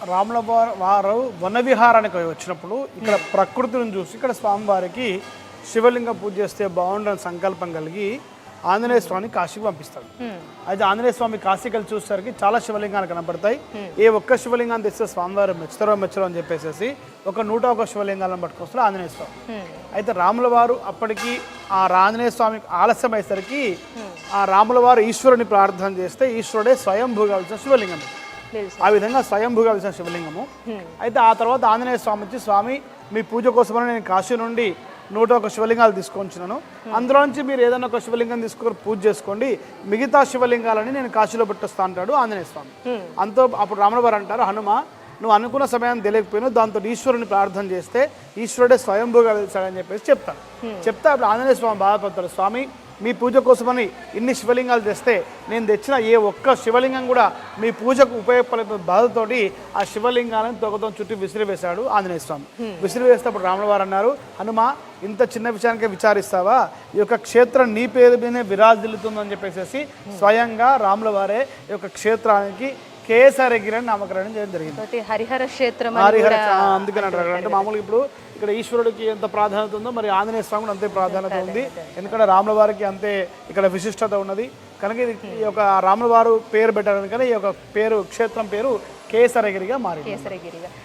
రాముల వారు వన విహారానికి వచ్చినప్పుడు ఇక్కడ ప్రకృతిని చూసి ఇక్కడ స్వామివారికి శివలింగం పూజ చేస్తే బాగుండని సంకల్పం కలిగి ఆంజనేయ స్వామిని కాశీకి పంపిస్తాడు. అయితే ఆంజనేయ స్వామి కాశీకి వెళ్ళి చూసేసరికి చాలా శివలింగాలు కనపడతాయి. ఏ ఒక్క శివలింగాన్ని తెస్తే స్వామివారు మెచ్చరో అని చెప్పేసి ఒక 101 శివలింగాలను పట్టుకొస్తారు ఆంజనేయ స్వామి. అయితే రాముల వారు అప్పటికి ఆ ఆంజనేయ స్వామికి ఆలస్యం అయ్యేసరికి ఆ రాముల వారు ఈశ్వరుని ప్రార్థన చేస్తే ఈశ్వరుడే స్వయంభూగా వచ్చిన శివలింగం. ఆ విధంగా స్వయంభూగా వచ్చిన శివలింగము. అయితే ఆ తర్వాత ఆంజనేయ స్వామి వచ్చి, స్వామి మీ పూజ కోసమని నేను కాశీ నుండి 101 శివలింగాలు తీసుకొచ్చినాను, అందులో నుంచి మీరు ఏదైనా ఒక శివలింగం తీసుకొని పూజ చేసుకోండి, మిగతా శివలింగాలని నేను కాశీలో పెట్టొస్తా అంటాడు ఆంజనేయ స్వామి. అంతో అప్పుడు రాముల వారు అంటారు, హనుమ నువ్వు అనుకున్న సమయాన్ని తెలియకపోయినా దాంతో ఈశ్వరుని ప్రార్థన చేస్తే ఈశ్వరుడే స్వయంభూగా వెళ్తాడని చెప్పేసి చెప్తాడు. చెప్తే అప్పుడు ఆంజనేయ స్వామి బాధపడతాడు, స్వామి మీ పూజ కోసమని ఇన్ని శివలింగాలు తెస్తే నేను తెచ్చిన ఏ ఒక్క శివలింగం కూడా మీ పూజకు ఉపయోగపడే బాధతోటి ఆ శివలింగాలను తొగతో చుట్టూ విసిరివేశాడు ఆంజనేయ స్వామి. విసిరివేస్తే అప్పుడు రాముల వారు అన్నారు, హనుమ ఇంత చిన్న విషయానికే విచారిస్తావా, ఈ యొక్క క్షేత్రం నీ పేరు మీదనే విరాజిల్లుతుందని చెప్పేసి స్వయంగా రాముల వారే ఈ యొక్క క్షేత్రానికి కేసరగిరి అని నామకరణం చేయడం జరిగింది. హరిహర క్షేత్రం అందుకని అంటారు. అంటే మామూలుగా ఇప్పుడు ఇక్కడ ఈశ్వరుడికి ఎంత ప్రాధాన్యత ఉందో మరి ఆంజనేయ స్వామి కూడా అంతే ప్రాధాన్యత ఉంది. ఎందుకంటే రాముల వారికి అంతే ఇక్కడ విశిష్టత ఉన్నది కనుక ఈ యొక్క రాముల వారు పేరు పెట్టారు కనుక ఈ యొక్క పేరు క్షేత్రం పేరు కేసరగిరిగా మారింది.